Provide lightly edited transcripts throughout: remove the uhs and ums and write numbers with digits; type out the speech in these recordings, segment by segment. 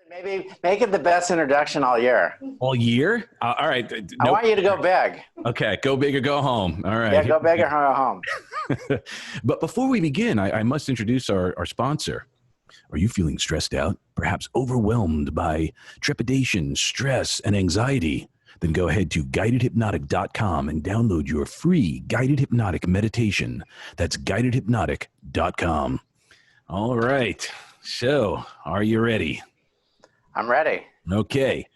Maybe make it the best introduction all year. All year? All right. I want you to go big. Okay. Go big or go home. All right. Yeah, go big or go home. But before we begin, I must introduce our sponsor. Are you feeling stressed out, perhaps overwhelmed by trepidation, stress, and anxiety? Then go ahead to guidedhypnotic.com and download your free guided hypnotic meditation. That's guidedhypnotic.com. All right. So, are you ready? I'm ready. Okay.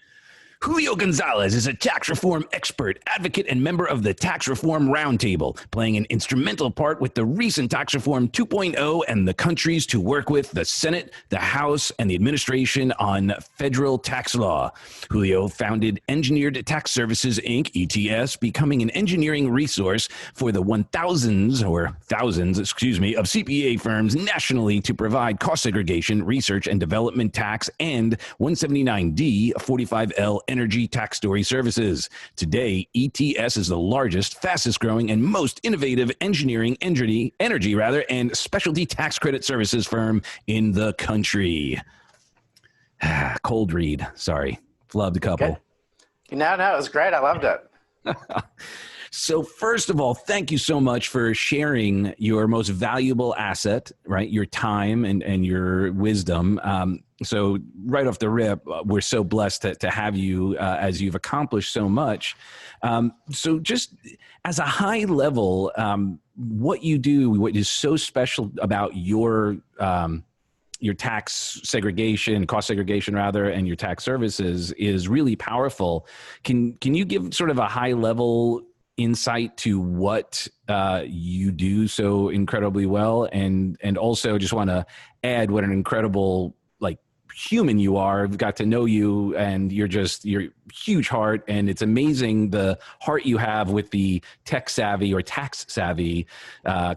Julio Gonzalez is a tax reform expert, advocate, and member of the Tax Reform Roundtable, playing an instrumental part with the recent Tax Reform 2.0 and the countries to work with the Senate, the House, and the administration on federal tax law. Julio founded Engineered Tax Services, Inc., ETS, becoming an engineering resource for the thousands of CPA firms nationally to provide cost segregation, research and development tax, and 179D, 45L energy tax story services. Today, ETS is the largest, fastest growing, and most innovative energy, and specialty tax credit services firm in the country. Cold read. Sorry. Flubbed a couple. Okay. No, it was great. I loved it. So first of all, thank you so much for sharing your most valuable asset, right? Your time and your wisdom. So right off the rip, we're so blessed to have you as you've accomplished so much. So just as a high level, what you do, what is so special about your tax segregation, cost segregation rather, and your tax services is really powerful. Can you give sort of a high level insight to what you do so incredibly well, and also just want to add what an incredible human you are. I've got to know you, and you're huge heart, and it's amazing the heart you have with the tech savvy or tax savvy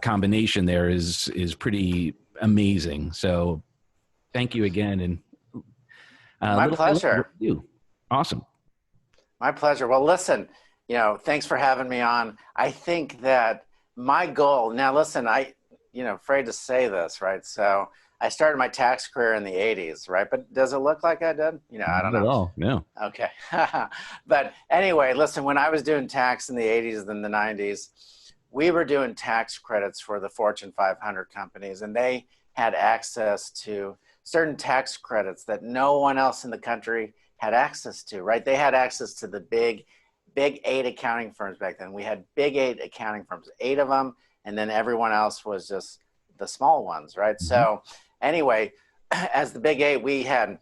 combination there is pretty amazing. So thank you again. And my pleasure. You. Awesome. My pleasure. Well, listen, thanks for having me on. I think that my goal, now listen, afraid to say this, right? So I started my tax career in the 80s, right? But does it look like I did? I don't know. Not at all, no. Okay. But anyway, listen, when I was doing tax in the 80s and the 90s, we were doing tax credits for the Fortune 500 companies, and they had access to certain tax credits that no one else in the country had access to, right? They had access to the big 8 accounting firms back then. We had big 8 accounting firms, 8 of them, and then everyone else was just the small ones, right? Mm-hmm. So anyway, as the big 8, we had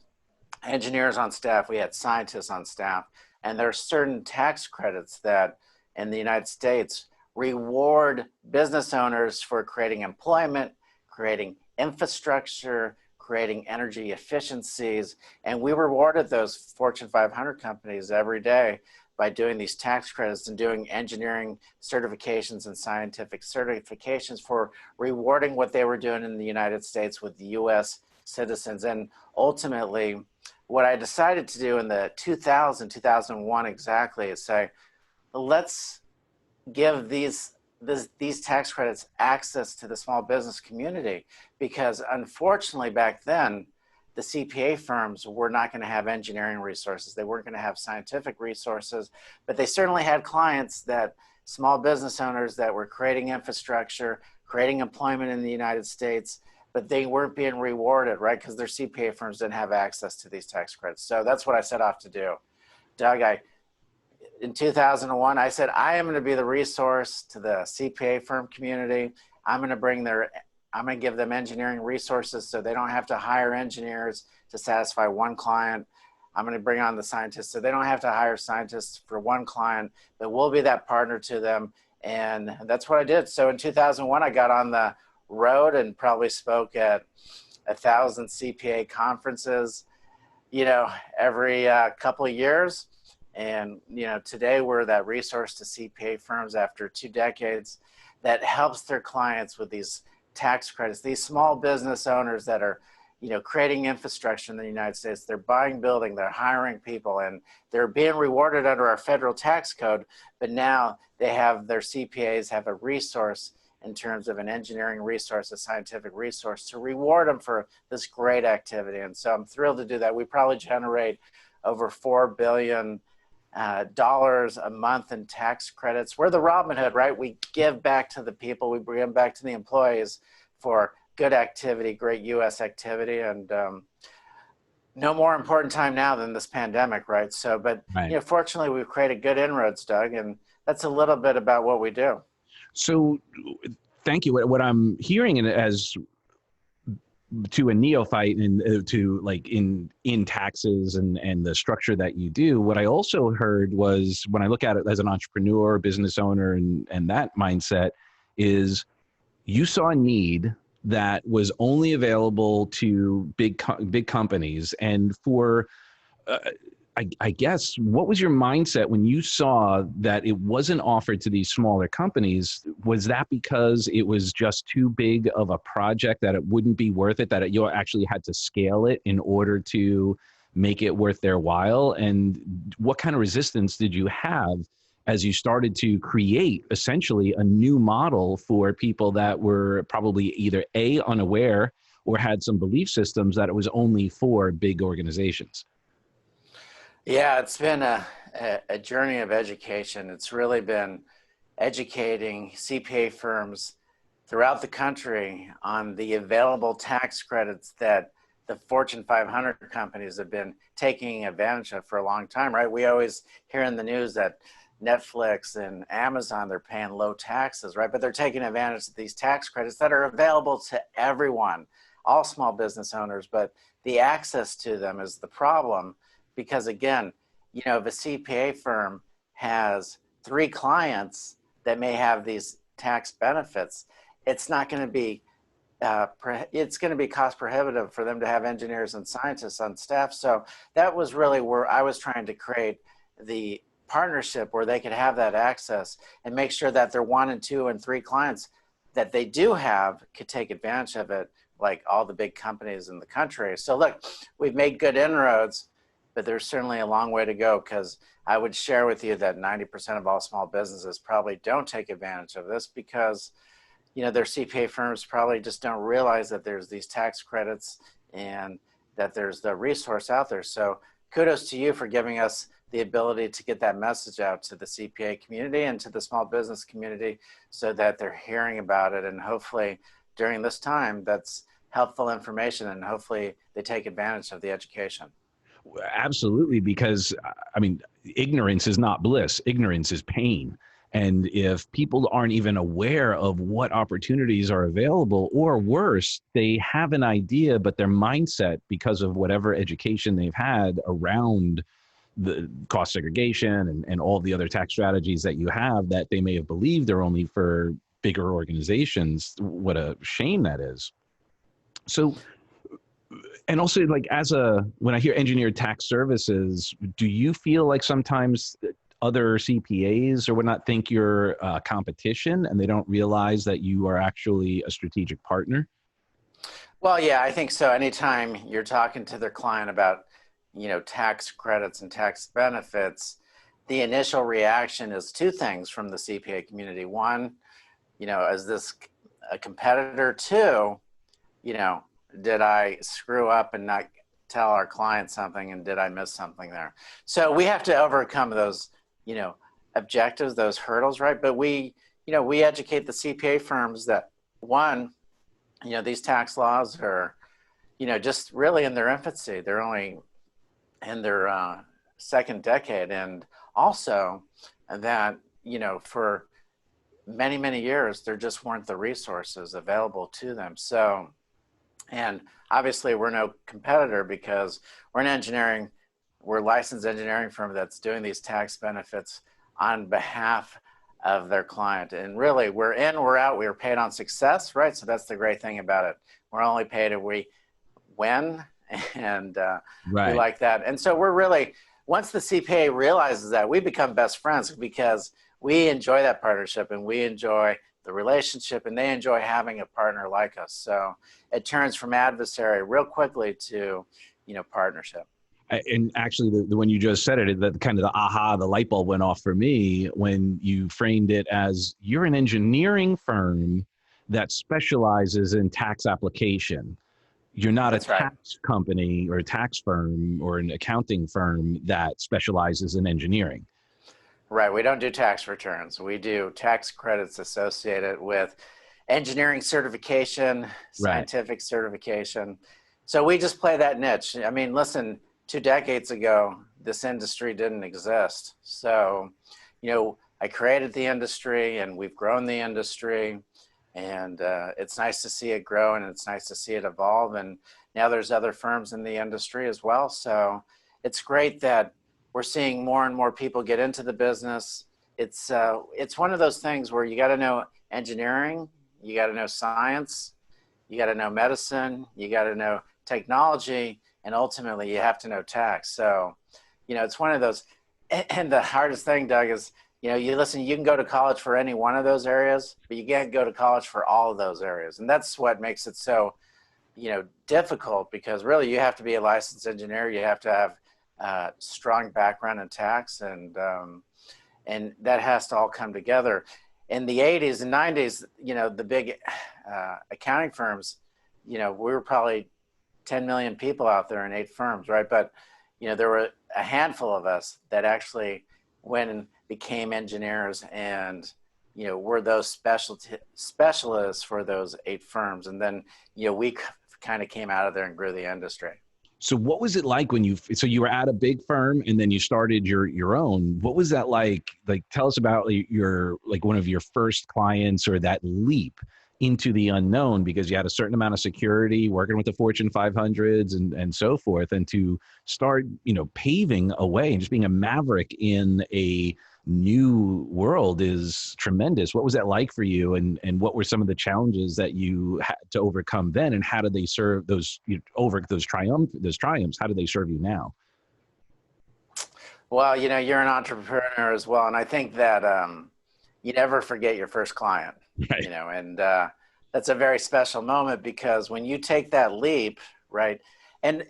engineers on staff, we had scientists on staff, and there are certain tax credits that in the United States reward business owners for creating employment, creating infrastructure, creating energy efficiencies, and we rewarded those Fortune 500 companies every day by doing these tax credits and doing engineering certifications and scientific certifications for rewarding what they were doing in the United States with the US citizens. And ultimately, what I decided to do in the 2001 exactly is say, let's give these tax credits access to the small business community, because unfortunately back then, the CPA firms were not going to have engineering resources. They weren't going to have scientific resources, but they certainly had clients, that small business owners that were creating infrastructure, creating employment in the United States, but they weren't being rewarded, right? Because their CPA firms didn't have access to these tax credits. So that's what I set off to do. Doug, in 2001, I said, I am going to be the resource to the CPA firm community. I'm going to give them engineering resources so they don't have to hire engineers to satisfy one client. I'm going to bring on the scientists so they don't have to hire scientists for one client, but we'll be that partner to them. And that's what I did. So in 2001, I got on the road and probably spoke at 1,000 CPA conferences, every couple of years. And, today we're that resource to CPA firms after 2 decades that helps their clients with these tax credits, these small business owners that are, creating infrastructure in the United States. They're buying building, they're hiring people, and they're being rewarded under our federal tax code. But now they have their CPAs have a resource in terms of an engineering resource, a scientific resource, to reward them for this great activity. And so I'm thrilled to do that. We probably generate over $4 billion dollars a month in tax credits. We're the Robin Hood, right? We give back to the people, we bring back to the employees for good activity, great U.S. activity, and no more important time now than this pandemic, right? So, but Right. you know, fortunately, we've created good inroads, Doug, and that's a little bit about what we do. So, thank you. What I'm hearing as to a neophyte and to like in taxes and the structure that you do, what I also heard was, when I look at it as an entrepreneur, business owner, and that mindset, is you saw a need that was only available to big companies. And for I guess, what was your mindset when you saw that it wasn't offered to these smaller companies? Was that because it was just too big of a project that it wouldn't be worth it, that you actually had to scale it in order to make it worth their while? And what kind of resistance did you have as you started to create essentially a new model for people that were probably either A, unaware, or had some belief systems that it was only for big organizations? Yeah, it's been a journey of education. It's really been educating CPA firms throughout the country on the available tax credits that the Fortune 500 companies have been taking advantage of for a long time, right? We always hear in the news that Netflix and Amazon, they're paying low taxes, right? But they're taking advantage of these tax credits that are available to everyone, all small business owners, but the access to them is the problem. Because again, you know, if a CPA firm has 3 clients that may have these tax benefits, it's not going to be, it's going to be cost prohibitive for them to have engineers and scientists on staff. So that was really where I was trying to create the partnership where they could have that access and make sure that their 1 and 2 and 3 clients that they do have could take advantage of it, like all the big companies in the country. So look, we've made good inroads, but there's certainly a long way to go, because I would share with you that 90% of all small businesses probably don't take advantage of this because, you know, their CPA firms probably just don't realize that there's these tax credits and that there's the resource out there. So kudos to you for giving us the ability to get that message out to the CPA community and to the small business community so that they're hearing about it. And hopefully during this time, that's helpful information, and hopefully they take advantage of the education. Absolutely, because I mean, ignorance is not bliss. Ignorance is pain. And if people aren't even aware of what opportunities are available, or worse, they have an idea, but their mindset, because of whatever education they've had around the cost segregation and all the other tax strategies that you have, that they may have believed are only for bigger organizations. What a shame that is. So, and also, like, when I hear engineered tax services, do you feel like sometimes other CPAs or would not think you're competition, and they don't realize that you are actually a strategic partner? Well, yeah, I think so. Anytime you're talking to their client about, you know, tax credits and tax benefits, the initial reaction is 2 things from the CPA community. 1, you know, is this a competitor? 2, you know, did I screw up and not tell our client something, and did I miss something there? So we have to overcome those, you know, objectives, those hurdles, right? But we, you know, we educate the CPA firms that, 1, you know, these tax laws are, you know, just really in their infancy. They're only in their 2nd decade. And also that, you know, for many, many years, there just weren't the resources available to them. So, and obviously we're no competitor because we're we're a licensed engineering firm that's doing these tax benefits on behalf of their client. And really, we're in, we're out, we are paid on success, right? So that's the great thing about it. We're only paid if we win, and we Right. like that. And so we're really, once the CPA realizes that, we become best friends because we enjoy that partnership and we enjoy the relationship, and they enjoy having a partner like us. So it turns from adversary real quickly to, you know, partnership. And actually, the when you just said it, that kind of the light bulb went off for me when you framed it as, you're an engineering firm that specializes in tax application. You're not a That's right. tax company or a tax firm or an accounting firm that specializes in engineering. Right. We don't do tax returns. We do tax credits associated with engineering certification, Right. scientific certification. So we just play that niche. I mean, listen, 2 decades ago, this industry didn't exist. So, I created the industry and we've grown the industry. And it's nice to see it grow and it's nice to see it evolve. And now there's other firms in the industry as well. So it's great that we're seeing more and more people get into the business. It's one of those things where you got to know engineering, you got to know science, you got to know medicine, you got to know technology, and ultimately you have to know tax. So, it's one of those. And the hardest thing, Doug, is you can go to college for any one of those areas, but you can't go to college for all of those areas, and that's what makes it so difficult, because really you have to be a licensed engineer, you have to have strong background in tax, and that has to all come together. In the 80s and 90s, the big accounting firms, we were probably 10 million people out there in 8 firms, right? But there were a handful of us that actually went and became engineers, and were those specialists for those 8 firms, and then we kind of came out of there and grew the industry. So what was it like when you were at a big firm and then you started your own? What was that like? Like, tell us about your, like, one of your first clients, or that leap into the unknown, because you had a certain amount of security working with the Fortune 500s and so forth, and to start, paving a way and just being a maverick in a new world is tremendous. What was that like for you, and what were some of the challenges that you had to overcome then, and how did they serve those, over those triumphs, how do they serve you now? Well, you're an entrepreneur as well, and I think that you never forget your first client. Right. And that's a very special moment, because when you take that leap, right? And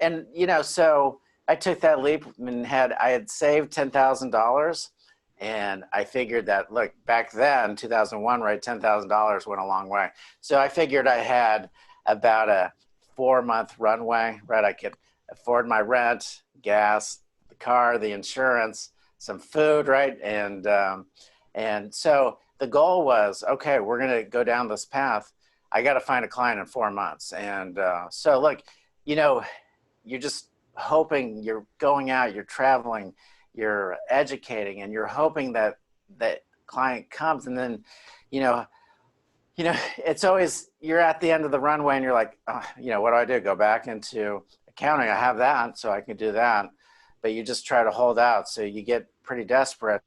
so I took that leap and I had saved $10,000, and I figured that, look, back then, 2001, right, $10,000 went a long way. So I figured I had about a 4-month runway, right? I could afford my rent, gas, the car, the insurance, some food, right? And so the goal was, okay, we're going to go down this path. I got to find a client in 4 months. And so look, you're just hoping, you're going out, you're traveling, you're educating, and you're hoping that that client comes. And then, it's always, you're at the end of the runway and you're like, oh, what do I do? Go back into accounting. I have that, so I can do that. But you just try to hold out. So you get pretty desperate.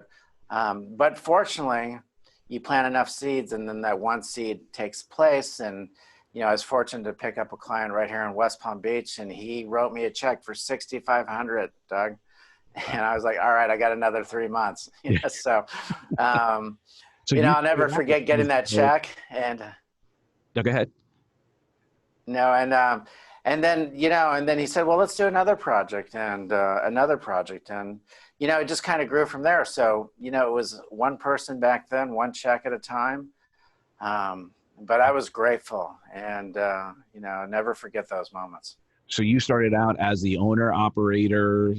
But fortunately, you plant enough seeds, and then that one seed takes place. And I was fortunate to pick up a client right here in West Palm Beach, and he wrote me a check for $6,500, Doug. And I was like, all right, I got another 3 months. So, So I'll never forget getting that check. And no, go ahead. and then he said, well, let's do another project, and another project, and it just kind of grew from there. So it was one person back then, one check at a time. But I was grateful, and never forget those moments. So you started out as the owner, operator,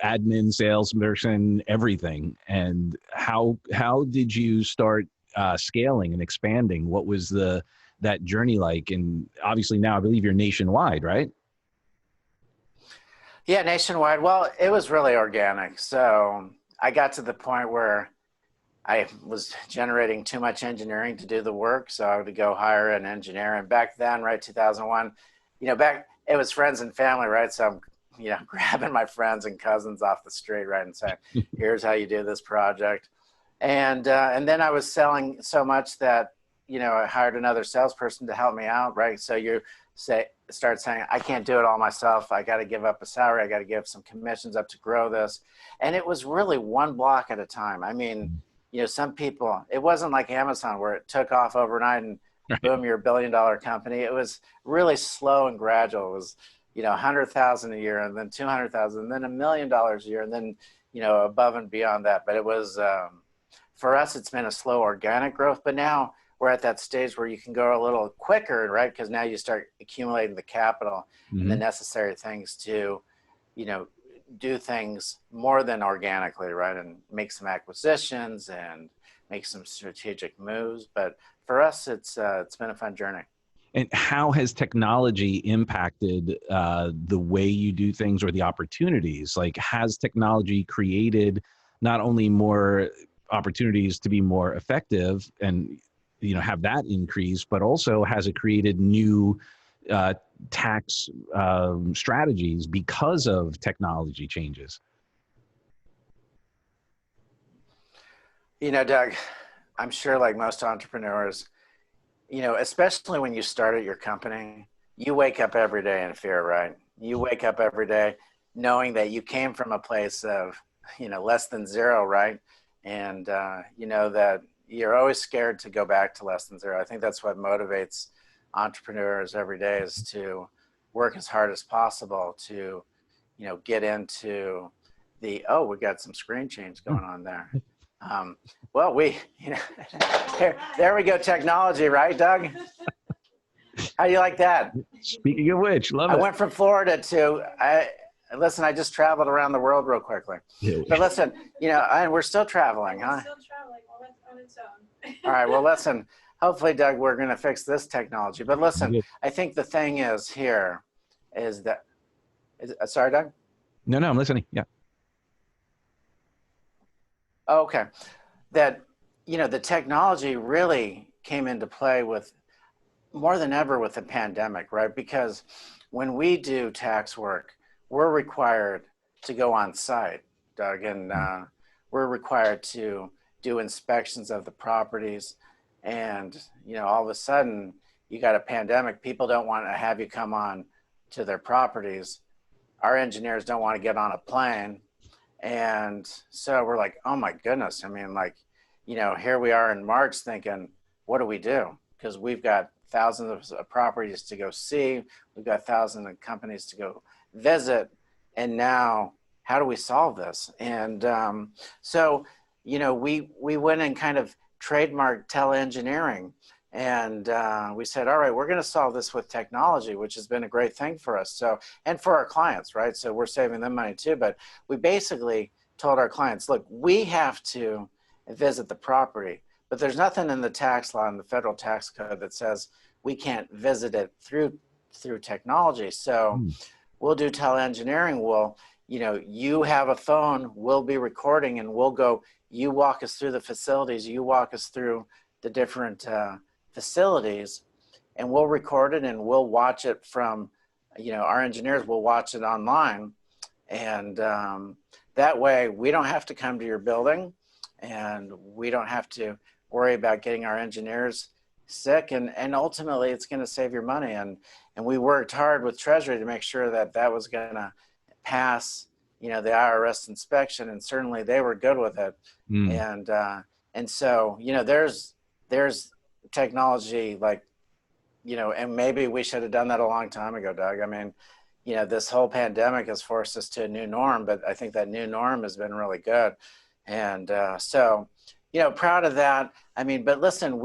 admin, salesperson, everything. And how did you start scaling and expanding? What was that journey like? And obviously now I believe you're nationwide, right? Yeah, nationwide. Well, it was really organic. So I got to the point where I was generating too much engineering to do the work. So I would go hire an engineer. And back then, right, 2001, it was friends and family, right? So I'm, grabbing my friends and cousins off the street, right, and saying, here's how you do this project. And then I was selling so much that, I hired another salesperson to help me out, right? So you start saying, I can't do it all myself. I got to give up a salary. I got to give some commissions up to grow this. And it was really one block at a time. I mean, some people, it wasn't like Amazon where it took off overnight and boom, you're $1 billion company. It was really slow and gradual. It was, 100,000 a year, and then 200,000, and then $1 million a year, and then, above and beyond that. But it was, for us, it's been a slow organic growth, but now we're at that stage where you can go a little quicker, right? Because now you start accumulating the capital and the necessary things to, you know, do things more than organically, right? And make some acquisitions and make some strategic moves. But for us, it's been a fun journey. And how has technology impacted the way you do things or the opportunities? Like, has technology created not only more opportunities to be more effective and, you know, have that increase, but also has it created new tax strategies because of technology changes? You know, Doug, I'm sure like most entrepreneurs, you know, especially when you start at your company, you wake up every day in fear, right? You wake up every day knowing that you came from a place of, you know, less than zero, right? And you know that you're always scared to go back to less than zero. I think that's what motivates entrepreneurs every day, is to work as hard as possible to, you know, get into the, oh, we got some screen change going on there. Well, you know, there we go, technology, right, Doug? How do you like that? Speaking of which, love it. I went from Florida to, listen, I just traveled around the world real quickly. Yeah. But listen, you know, and we're still traveling, huh? Still traveling on its own. All right, well, listen, hopefully, Doug, we're going to fix this technology. But listen, I think the thing is here is that, sorry, Doug? No, I'm listening. Yeah. Okay. That, you know, the technology really came into play with more than ever with the pandemic, right? Because when we do tax work, we're required to go on site, Doug, and we're required to do inspections of the properties. And, you know, all of a sudden you got a pandemic. People don't want to have you come on to their properties. Our engineers don't want to get on a plane. And so we're like, oh my goodness. I mean, like, you know, here we are in March thinking, what do we do? Because we've got thousands of properties to go see. We've got thousands of companies to go visit. And now, how do we solve this? And so, you know, we went and kind of trademarked teleengineering. And we said, all right, we're going to solve this with technology, which has been a great thing for us. So, and for our clients, right? So we're saving them money too. But we basically told our clients, look, we have to visit the property, but there's nothing in the tax law and the federal tax code that says we can't visit it through technology. So we'll do teleengineering. We'll, you know, you have a phone, we'll be recording, and we'll go, you walk us through the facilities, you walk us through the different facilities, and we'll record it and we'll watch it from, you know, our engineers will watch it online. And that way we don't have to come to your building, and we don't have to worry about getting our engineers sick. And ultimately it's going to save your money. And we worked hard with Treasury to make sure that that was going to pass, you know, the IRS inspection, and certainly they were good with it. And so, you know, there's technology, like, you know, and maybe we should have done that a long time ago, Doug. I mean, you know, this whole pandemic has forced us to a new norm, but I think that new norm has been really good. And so, you know, proud of that. I mean, but listen,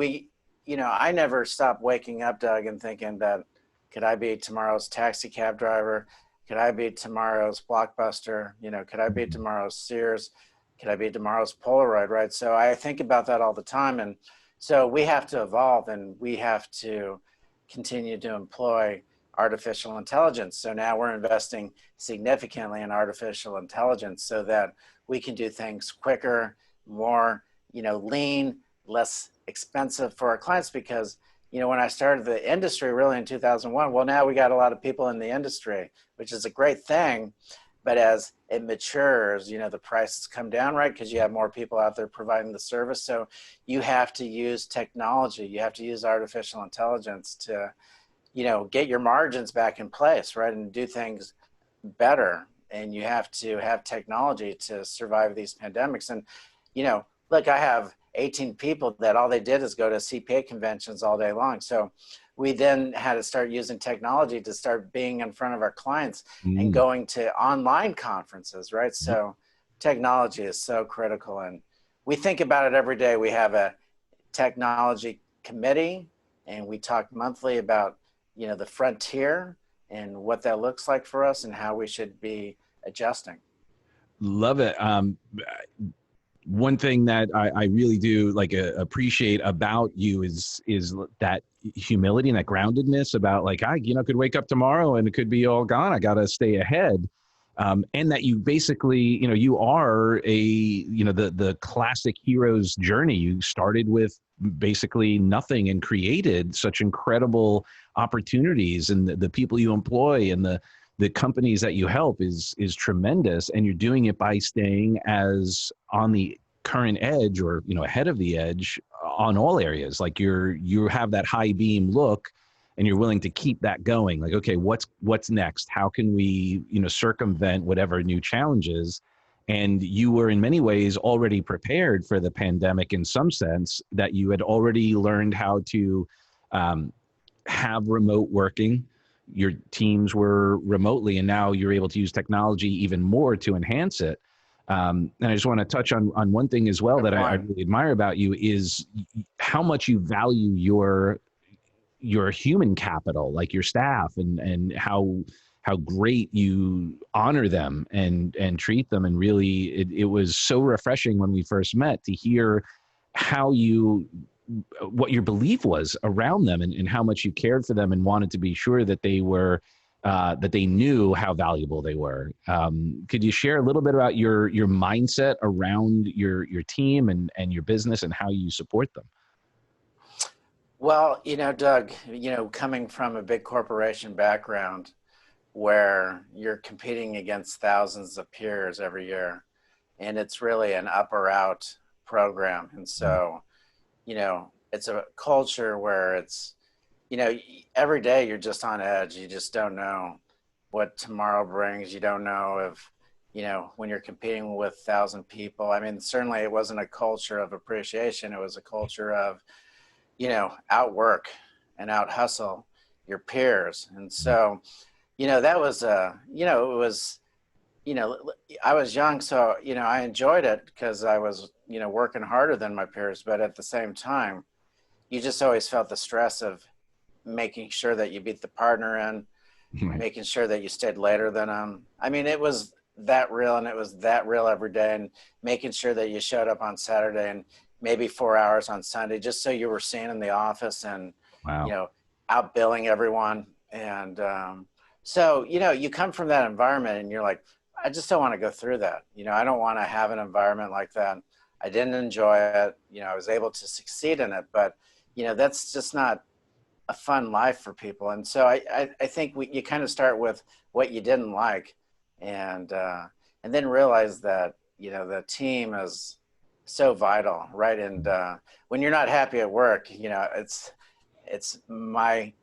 you know, I never stopped waking up, Doug, and thinking that, could I be tomorrow's taxi cab driver? Could I be tomorrow's Blockbuster? You know, could I be tomorrow's Sears? Could I be tomorrow's Polaroid, right? So I think about that all the time. And so we have to evolve, and we have to continue to employ artificial intelligence. So now we're investing significantly in artificial intelligence so that we can do things quicker, more, you know, lean, less expensive for our clients. Because, you know, when I started the industry really in 2001, well, now we got a lot of people in the industry, which is a great thing. But as it matures, you know, the prices come down, right? Because you have more people out there providing the service. So you have to use technology. You have to use artificial intelligence to, you know, get your margins back in place, right? And do things better. And you have to have technology to survive these pandemics. And, you know, look, I have 18 people that all they did is go to CPA conventions all day long. So we then had to start using technology to start being in front of our clients and going to online conferences, right? So technology is so critical, and we think about it every day. We have a technology committee, and we talk monthly about, the frontier and what that looks like for us and how we should be adjusting. Love it. One thing that I really do like appreciate about you is that humility and that groundedness about like, I could wake up tomorrow and it could be all gone. I got to stay ahead. And that you basically, you are the classic hero's journey. You started with basically nothing and created such incredible opportunities, and the people you employ and the companies that you help is tremendous. And you're doing it by staying as on the current edge, or, ahead of the edge on all areas. Like you have that high beam look, and you're willing to keep that going. Like, okay, what's next? How can we, circumvent whatever new challenges? And you were in many ways already prepared for the pandemic in some sense, that you had already learned how to have remote working. Your teams were remotely, and now you're able to use technology even more to enhance it. And I just want to touch on one thing as well that I really admire about you is how much you value your human capital, like your staff, and how great you honor them and treat them. And really, it was so refreshing when we first met to hear what your belief was around them, and how much you cared for them and wanted to be sure that they were that they knew how valuable they were. Could you share a little bit about your mindset around your team and your business, and how you support them? Well, Doug, coming from a big corporation background where you're competing against thousands of peers every year, and it's really an up or out program. And so, it's a culture where it's, every day you're just on edge. You just don't know what tomorrow brings. You don't know if, when you're competing with 1,000 people. I mean, certainly it wasn't a culture of appreciation. It was a culture of, outwork and out hustle your peers. And so, that was, it was, I was young, so, I enjoyed it because I was, working harder than my peers. But at the same time, you just always felt the stress of making sure that you beat the partner in, Right. making sure that you stayed later than them. I mean, it was that real, and it was that real every day, and making sure that you showed up on Saturday and maybe 4 hours on Sunday, just so you were seen in the office and, Wow. outbilling everyone. And so, you come from that environment and you're like, I just don't want to go through that. I don't want to have an environment like that. I didn't enjoy it. I was able to succeed in it, but, that's just not a fun life for people. And so I think you kind of start with what you didn't like, and then realize that, the team is so vital, right? And when you're not happy at work, it's my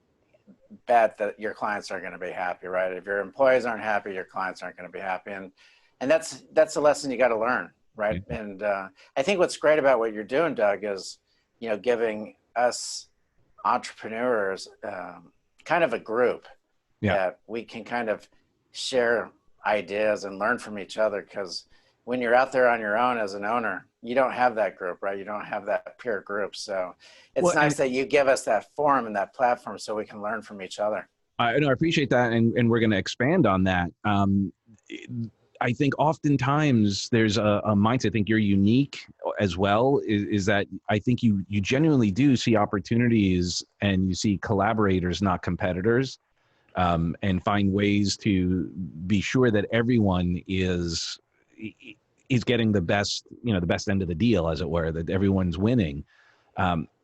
bet that your clients aren't going to be happy, right? If your employees aren't happy, your clients aren't going to be happy. And that's a lesson you got to learn, right? Yeah. And I think what's great about what you're doing, Doug, is, giving us entrepreneurs kind of a group that we can kind of share ideas and learn from each other. Because when you're out there on your own as an owner, you don't have that group, right? You don't have that peer group. So it's nice that you give us that forum and that platform so we can learn from each other. I appreciate that, and we're going to expand on that. I think oftentimes there's a mindset. I think you're unique as well. Is that I think you genuinely do see opportunities, and you see collaborators, not competitors, and find ways to be sure that everyone is getting the best, the best end of the deal, as it were, that everyone's winning.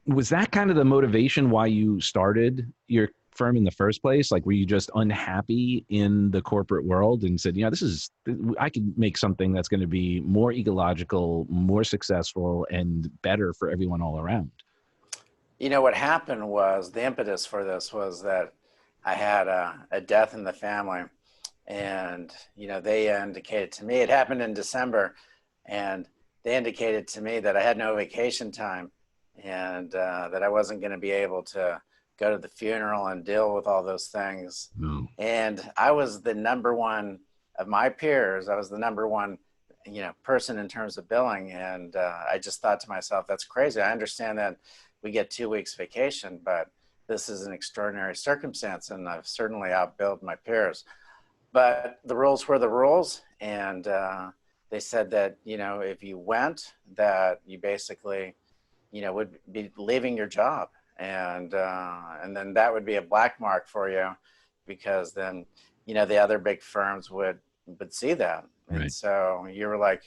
Was that kind of the motivation why you started your firm in the first place? Like, were you just unhappy in the corporate world and said, I could make something that's going to be more ecological, more successful, and better for everyone all around? What happened was, the impetus for this was that I had a death in the family. And, they indicated to me, it happened in December, and they indicated to me that I had no vacation time, and that I wasn't going to be able to go to the funeral and deal with all those things. No. And I was the number one of my peers. I was the number one, person in terms of billing. And I just thought to myself, that's crazy. I understand that we get 2 weeks vacation, but this is an extraordinary circumstance, and I've certainly outbilled my peers. But the rules were the rules, and they said that, you know, if you went, that you basically, you know, would be leaving your job, and then that would be a black mark for you, because then, you know, the other big firms would see that, Right. and so you were like,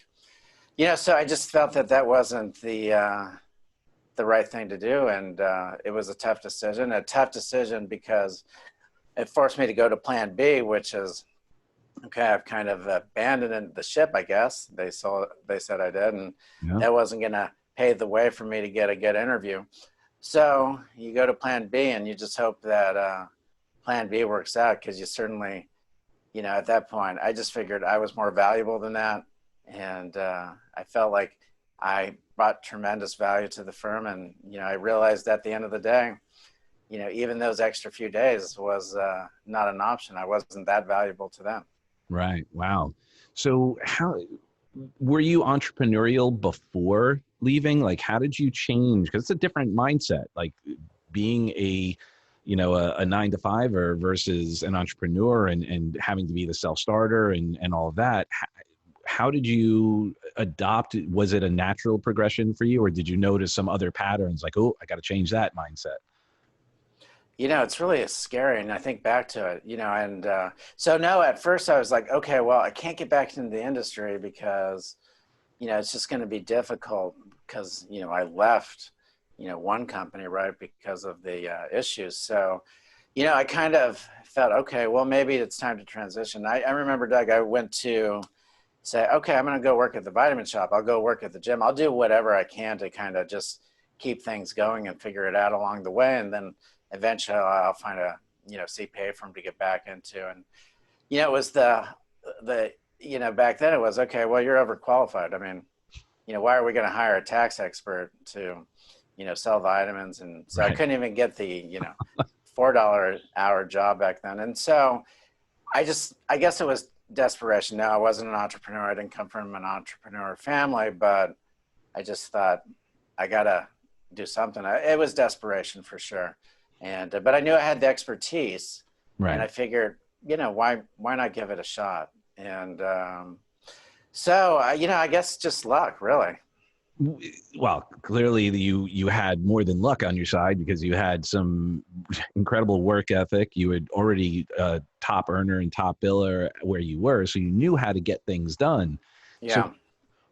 you know, so I just felt that that wasn't the right thing to do, and it was a tough decision. A tough decision because it forced me to go to Plan B, which is, okay, I've kind of abandoned the ship, I guess. They said I did, and Yeah. that wasn't going to pave the way for me to get a good interview. So you go to Plan B, and you just hope that Plan B works out, because you certainly, you know, at that point, I just figured I was more valuable than that, and I felt like I brought tremendous value to the firm, and you know, I realized at the end of the day, you know, even those extra few days was not an option. I wasn't that valuable to them. Right. Wow. So how were you entrepreneurial before leaving? Like, how did you change? Because it's a different mindset, like being a, you know, a 9 to 5er versus an entrepreneur, and having to be the self-starter and all of that. How did you adopt? Was it a natural progression for you, or did you notice some other patterns like, oh, I got to change that mindset? You know, it's really scary, and I think back to it, you know, and so no, at first I was like, okay, well, I can't get back into the industry because, you know, it's just going to be difficult, because, you know, I left, you know, one company, right, because of the issues. So, you know, I kind of felt, okay, well, maybe it's time to transition. I remember, Doug, I went to say, okay, I'm going to go work at the vitamin shop. I'll go work at the gym. I'll do whatever I can to kind of just keep things going and figure it out along the way. And then eventually I'll find a, you know, CPA firm to get back into. And, you know, it was you know, back then it was, okay, well, you're overqualified. I mean, you know, why are we going to hire a tax expert to, you know, sell vitamins? And so I couldn't even get the, you know, $4 an hour job back then. And so I guess it was desperation. No, I wasn't an entrepreneur. I didn't come from an entrepreneur family, but I just thought I got to do something. It was desperation for sure. And, but I knew I had the expertise, Right. and I figured, you know, why not give it a shot? And so, you know, I guess just luck, really. Well, clearly you had more than luck on your side, because you had some incredible work ethic. You had already top earner and top biller where you were, so you knew how to get things done. Yeah. So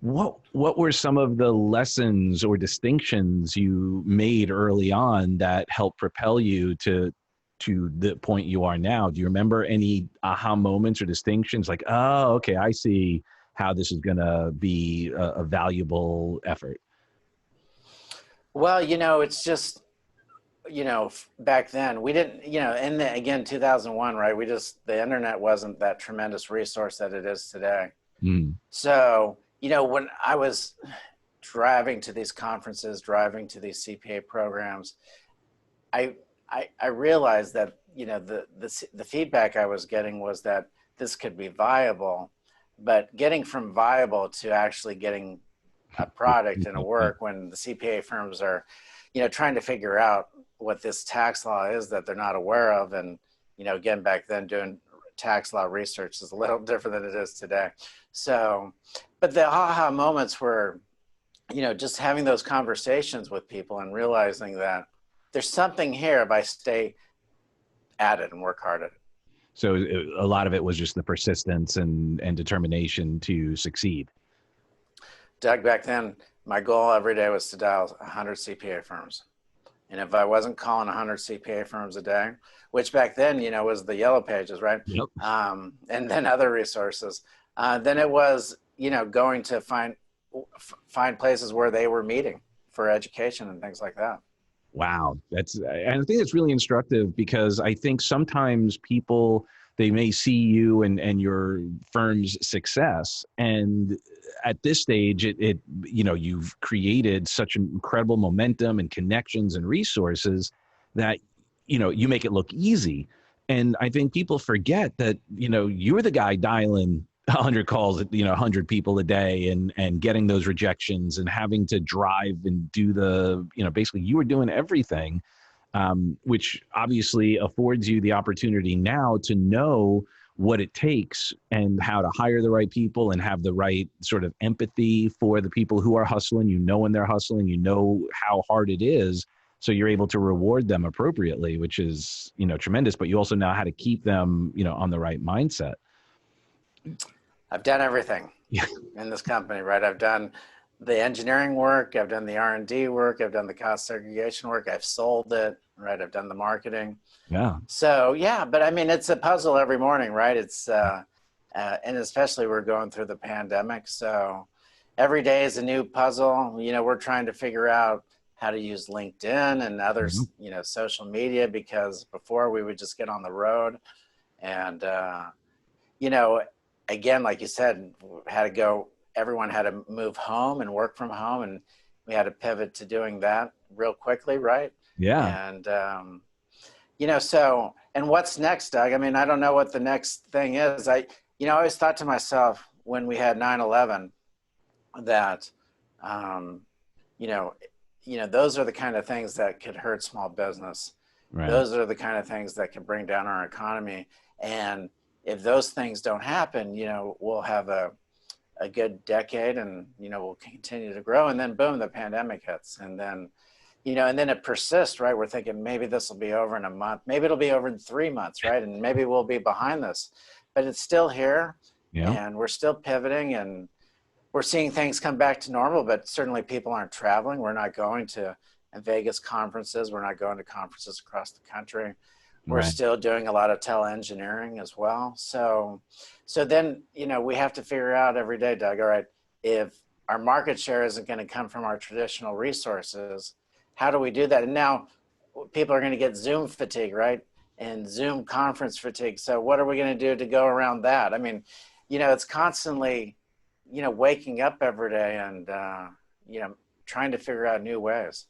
what were some of the lessons or distinctions you made early on that helped propel you to the point you are now? Do you remember any aha moments or distinctions, like, oh, okay, I see how this is going to be a valuable effort? Well, you know, it's just, you know, back then we didn't, you know, and again, 2001, right? The internet wasn't that tremendous resource that it is today. Mm. So, you know, when I was driving to these conferences, driving to these CPA programs, I realized that, you know, the feedback I was getting was that this could be viable, but getting from viable to actually getting a product and a work, when the CPA firms are, you know, trying to figure out what this tax law is that they're not aware of. And, you know, again, back then doing tax law research is a little different than it is today. So, but the aha moments were, you know, just having those conversations with people and realizing that there's something here if I stay at it and work hard at it. So a lot of it was just the persistence and determination to succeed. Doug, back then, my goal every day was to dial 100 CPA firms. And if I wasn't calling 100 CPA firms a day, which back then, you know, was the yellow pages, right? Yep. And then other resources, then it was, you know, going to find places where they were meeting for education and things like that. Wow. And I think it's really instructive, because I think sometimes people, they may see you and your firm's success, and at this stage, it you know, you've created such an incredible momentum and connections and resources that, you know, you make it look easy. And I think people forget that, you know, you're the guy dialing 100 calls, 100 people a day, and getting those rejections and having to drive and do basically you were doing everything, which obviously affords you the opportunity now to know what it takes and how to hire the right people and have the right sort of empathy for the people who are hustling, when they're hustling, how hard it is. So you're able to reward them appropriately, which is, tremendous, but you also know how to keep them, on the right mindset. I've done everything in this company, right? I've done the engineering work, I've done the R&D work, I've done the cost segregation work, I've sold it, right? I've done the marketing. Yeah. So yeah, but I mean, it's a puzzle every morning, right? It's, and especially we're going through the pandemic. So every day is a new puzzle. We're trying to figure out how to use LinkedIn and other, social media, because before we would just get on the road and, again, like you said, everyone had to move home and work from home, and we had to pivot to doing that real quickly, right? Yeah. And, and what's next, Doug? I mean, I don't know what the next thing is. I always thought to myself when we had 9/11 that, those are the kind of things that could hurt small business. Right. Those are the kind of things that can bring down our economy. And if those things don't happen, we'll have a good decade, and, we'll continue to grow. And then boom, the pandemic hits. And then, and then it persists, right? We're thinking maybe this will be over in a month. Maybe it'll be over in 3 months, right? And maybe we'll be behind this, but it's still here. Yeah. And we're still pivoting, and we're seeing things come back to normal, but certainly people aren't traveling. We're not going to Vegas conferences. We're not going to conferences across the country. We're still doing a lot of tele-engineering as well. So then, we have to figure out every day, Doug, all right, if our market share isn't going to come from our traditional resources, how do we do that? And now people are going to get Zoom fatigue, right? And Zoom conference fatigue. So what are we going to do to go around that? I mean, it's constantly, waking up every day and, trying to figure out new ways.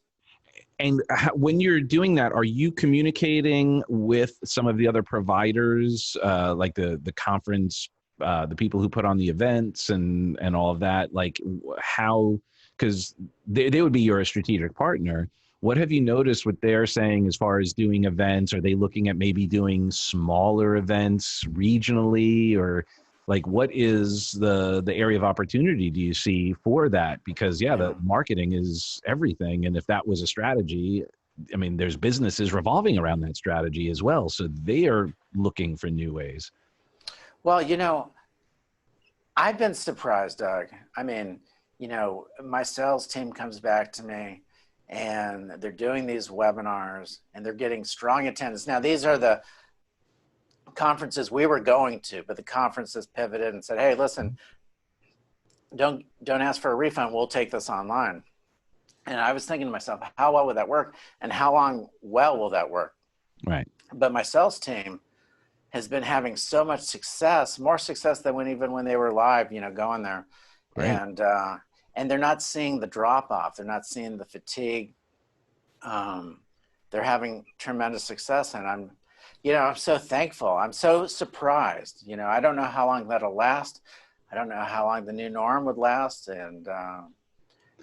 And when you're doing that, are you communicating with some of the other providers, like the conference, the people who put on the events and all of that? Like how, because they would be your strategic partner. What have you noticed what they're saying as far as doing events? Are they looking at maybe doing smaller events regionally, or like what is the area of opportunity do you see for that? Because the marketing is everything. And if that was a strategy, I mean, there's businesses revolving around that strategy as well. So they are looking for new ways. Well, I've been surprised, Doug. I mean, my sales team comes back to me and they're doing these webinars and they're getting strong attendance. Now, these are the conferences we were going to, but the conferences pivoted and said, hey, listen, don't ask for a refund. We'll take this online. And I was thinking to myself, how well would that work? And how long well will that work? Right. But my sales team has been having so much success, more success than even when they were live, going there. Great. And they're not seeing the drop off. They're not seeing the fatigue. They're having tremendous success. And I'm so thankful. I'm so surprised. I don't know how long that'll last. I don't know how long the new norm would last. And,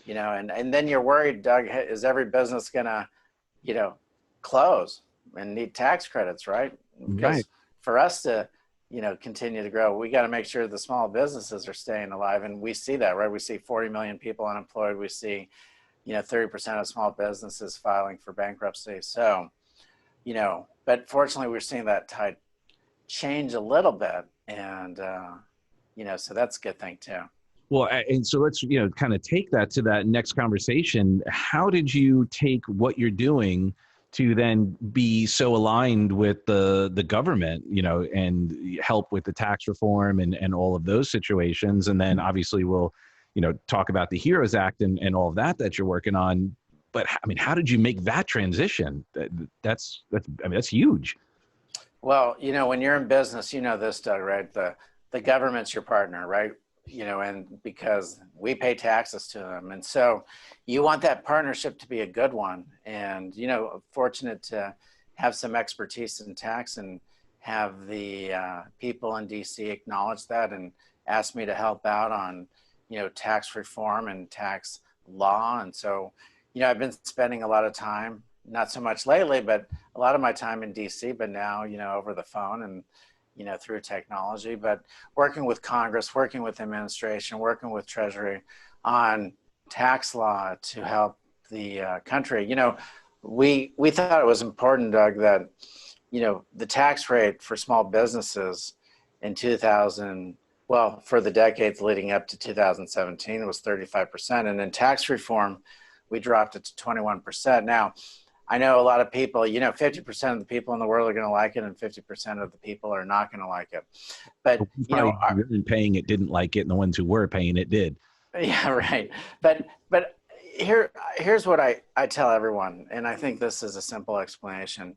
and then you're worried, Doug, is every business going to, close and need tax credits, right? Because for us to, continue to grow, we got to make sure the small businesses are staying alive. And we see that, right? We see 40 million people unemployed. We see, 30% of small businesses filing for bankruptcy. So, but fortunately we're seeing that tide change a little bit. And, so that's a good thing too. Well, and so let's, kind of take that to that next conversation. How did you take what you're doing to then be so aligned with the government, and help with the tax reform and all of those situations? And then obviously we'll, talk about the HEROES Act and all of that you're working on. But I mean, how did you make that transition? That's huge. Well, when you're in business, this, Doug, right? The government's your partner, right? And because we pay taxes to them. And so you want that partnership to be a good one. And, fortunate to have some expertise in tax and have the people in DC acknowledge that and asked me to help out on, tax reform and tax law. And so, I've been spending a lot of time, not so much lately, but a lot of my time in DC, but now, over the phone and, through technology, but working with Congress, working with administration, working with Treasury on tax law to help the country. We thought it was important, Doug, that, the tax rate for small businesses in 2000, well, for the decades leading up to 2017 was 35%. And in tax reform, we dropped it to 21%. Now, I know a lot of people, 50% of the people in the world are going to like it and 50% of the people are not going to like it. But, paying it didn't like it, and the ones who were paying it did. Yeah, right. But here's what I tell everyone, and I think this is a simple explanation.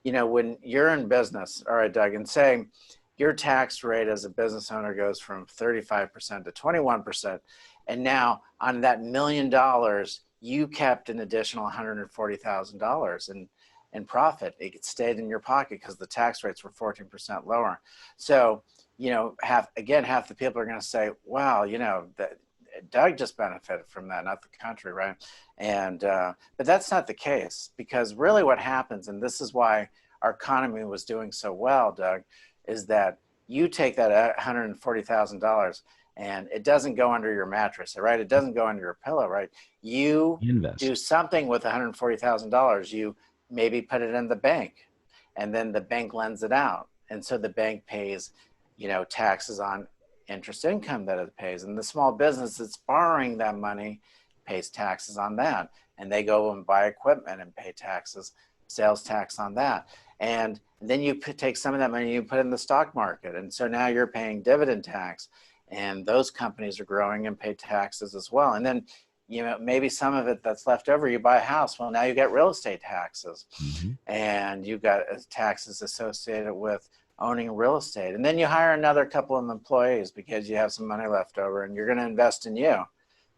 When you're in business, all right, Doug, and say your tax rate as a business owner goes from 35% to 21%, and now on that $1 million, you kept an additional $140,000 in profit. It stayed in your pocket because the tax rates were 14% lower. So, half the people are going to say, wow, that Doug just benefited from that, not the country, right? And but that's not the case, because really what happens, and this is why our economy was doing so well, Doug, is that you take that $140,000 and it doesn't go under your mattress, right? It doesn't go under your pillow, right? You invest. Do something with $140,000. You maybe put it in the bank, and then the bank lends it out, and so the bank pays, taxes on interest income that it pays, and the small business that's borrowing that money pays taxes on that, and they go and buy equipment and pay taxes, sales tax on that, and then you take some of that money and you put it in the stock market, and so now you're paying dividend tax, and those companies are growing and pay taxes as well. And then maybe some of it that's left over, you buy a house, well, now you get real estate taxes, and you've got taxes associated with owning real estate. And then you hire another couple of employees because you have some money left over, and you're going to invest in you,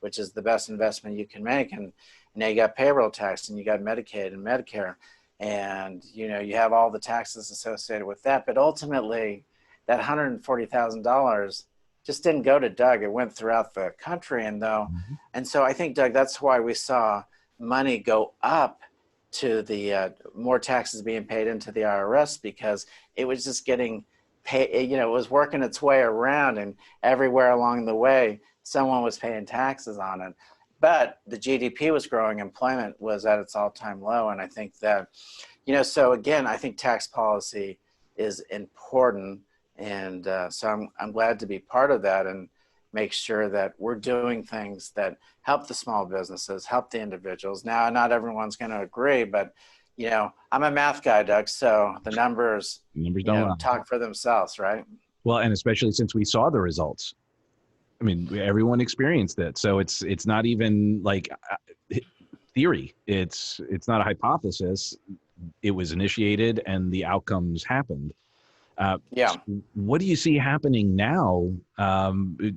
which is the best investment you can make. And now you got payroll tax, and you got Medicaid and Medicare, and you have all the taxes associated with that. But ultimately, that $140,000 just didn't go to Doug. It went throughout the country. And so I think, Doug, that's why we saw money go up to the more taxes being paid into the IRS, because it was just getting paid, it was working its way around, and everywhere along the way, someone was paying taxes on it. But the GDP was growing, employment was at its all-time low. And I think that, so again, I think tax policy is important. And so I'm glad to be part of that and make sure that we're doing things that help the small businesses, help the individuals. Now, not everyone's going to agree, but I'm a math guy, Doug, so the numbers don't talk for themselves, right? Well, and especially since we saw the results. I mean, everyone experienced it, so it's not even like theory. It's not a hypothesis. It was initiated, and the outcomes happened. So what do you see happening now?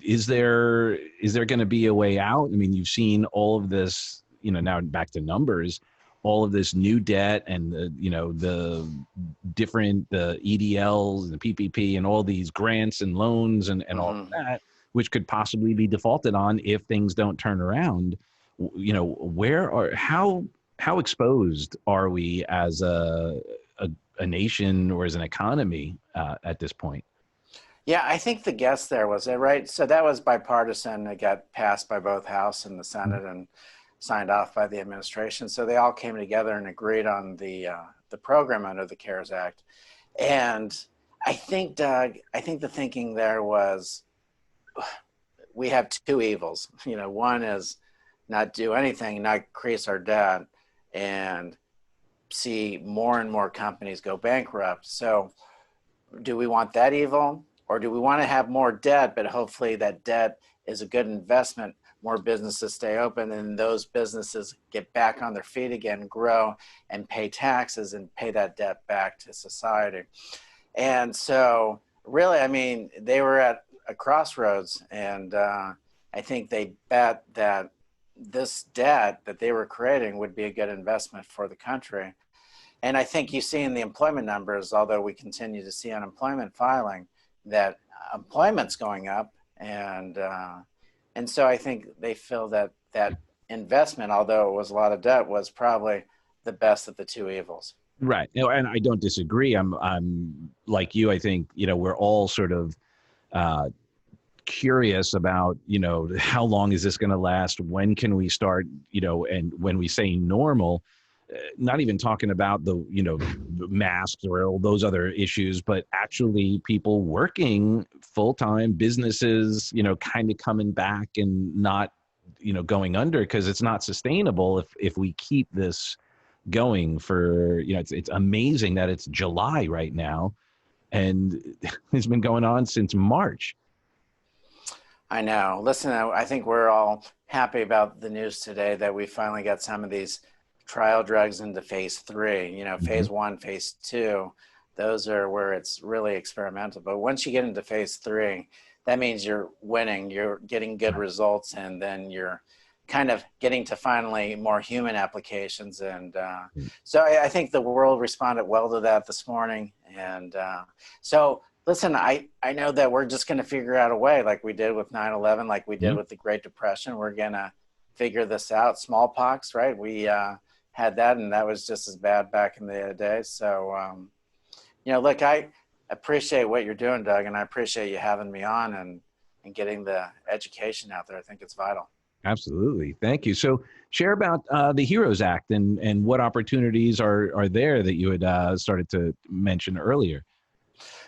Is there going to be a way out? I mean, you've seen all of this, now back to numbers, all of this new debt and the different EDLs and P.P.P. and all these grants and loans and all of that, which could possibly be defaulted on if things don't turn around. How exposed are we as a nation or as an economy at this point? Yeah, I think the guess there was it, right? So that was bipartisan. It got passed by both House and the Senate and signed off by the administration. So they all came together and agreed on the program under the CARES Act. And I think, Doug, the thinking there was, we have two evils. One is not do anything, not increase our debt, and see more and more companies go bankrupt. So do we want that evil, or do we want to have more debt, but hopefully that debt is a good investment, more businesses stay open, and those businesses get back on their feet again, grow and pay taxes and pay that debt back to society? And so really, I mean, they were at a crossroads, and I think they bet that this debt that they were creating would be a good investment for the country. And I think you see in the employment numbers, although we continue to see unemployment filing, that employment's going up And so I think they feel that that investment, although it was a lot of debt, was probably the best of the two evils. Right. You know, and I don't disagree. I'm like you. I think, we're all sort of uh, curious about, how long is this going to last? When can we start, and when we say normal, not even talking about the masks or all those other issues, but actually people working full-time, businesses, kind of coming back and not, going under, because it's not sustainable if we keep this going for, it's amazing that it's July right now, and it's been going on since March. I know. Listen, I think we're all happy about the news today that we finally got some of these trial drugs into phase 3. Mhm. Phase 1, phase 2, those are where it's really experimental. But once you get into phase 3, that means you're winning, you're getting good results, and then you're kind of getting to finally more human applications. And so I think the world responded well to that this morning. And so listen, I know that we're just going to figure out a way, like we did with 9/11, like we did Yeah. with the Great Depression. We're going to figure this out. Smallpox, right? We had that, and that was just as bad back in the day. So, look, I appreciate what you're doing, Doug, and I appreciate you having me on and getting the education out there. I think it's vital. Absolutely. Thank you. So share about the Heroes Act and what opportunities are there that you had started to mention earlier.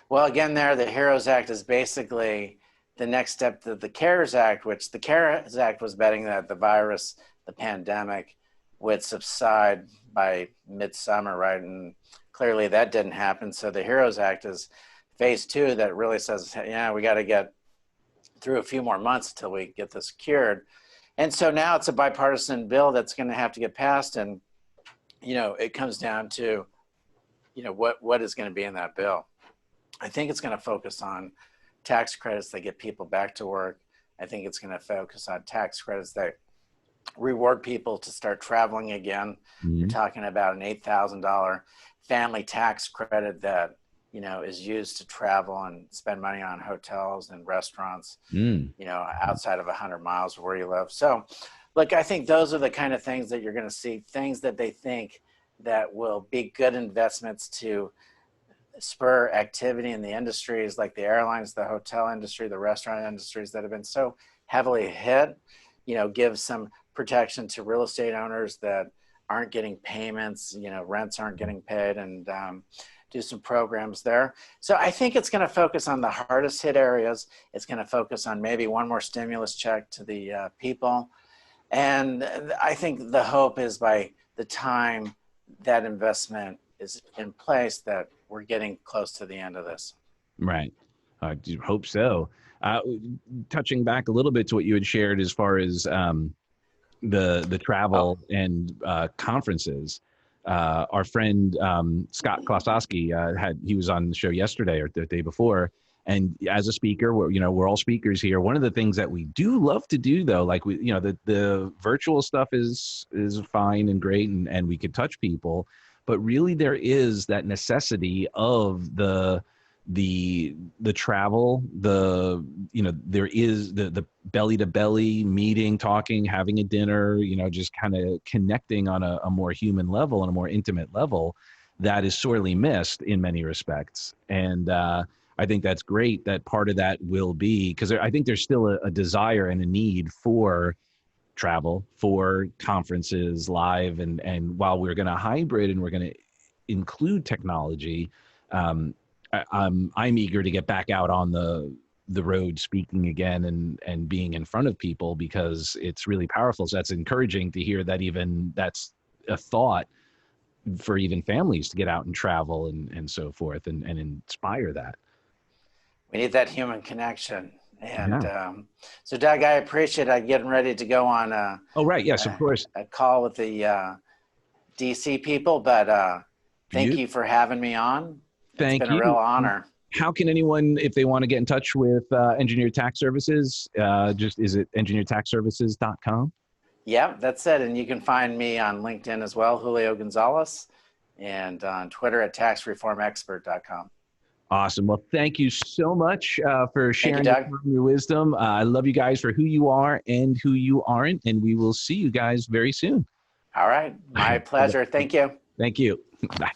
Well, again, the HEROES Act is basically the next step to the CARES Act, which the CARES Act was betting that the virus, the pandemic, would subside by midsummer, right? And clearly that didn't happen. So the HEROES Act is phase 2 that really says, yeah, we got to get through a few more months until we get this cured. And so now it's a bipartisan bill that's going to have to get passed. And, it comes down to, what is going to be in that bill. I think it's going to focus on tax credits that get people back to work. I think it's going to focus on tax credits that reward people to start traveling again. You're Mhm. talking about an $8,000 family tax credit that, is used to travel and spend money on hotels and restaurants, Mm. outside of 100 miles of where you live. So, look, I think those are the kind of things that you're going to see, things that they think that will be good investments to spur activity in the industries like the airlines, the hotel industry, the restaurant industries that have been so heavily hit, give some protection to real estate owners that aren't getting payments, rents aren't getting paid, and do some programs there. So I think it's going to focus on the hardest hit areas. It's going to focus on maybe one more stimulus check to the people. And I think the hope is by the time that investment is in place that we're getting close to the end of this. Right. I do hope so. Uh, Touching back a little bit to what you had shared as far as the Oh, travel and conferences. Our friend Scott Klosowski he was on the show yesterday or the day before, and as a speaker, we're all speakers here. One of the things that we do love to do, though, like the virtual stuff is fine and great, and we could touch people, but really there is that necessity of the travel, there is the belly to belly meeting, talking, having a dinner, just kind of connecting on a more human level and a more intimate level that is sorely missed in many respects. And I think that's great that part of that will be, because I think there's still a desire and a need for travel, for conferences live, and while we're going to hybrid and we're going to include technology, um, I'm eager to get back out on the road speaking again and being in front of people, because it's really powerful. So that's encouraging to hear that even that's a thought for even families to get out and travel and so forth, and inspire that. we need that human connection. And Yeah. so, Doug, I appreciate getting ready to go on Oh, right. Yes, of a, course. a call with the DC people, but thank Beautiful. you for having me on. It's Thank been a real you. honor. How can anyone, if they want to get in touch with Engineered Tax Services, just is it engineeredtaxservices.com? Yeah, that's it. And you can find me on LinkedIn as well, Julio Gonzalez, and on Twitter at taxreformexpert.com. Awesome. Well, thank you so much for Thank you, sharing Doug. your wisdom. I love you guys for who you are and who you aren't, and we will see you guys very soon. All right. My pleasure. Thank you. Thank you. Bye.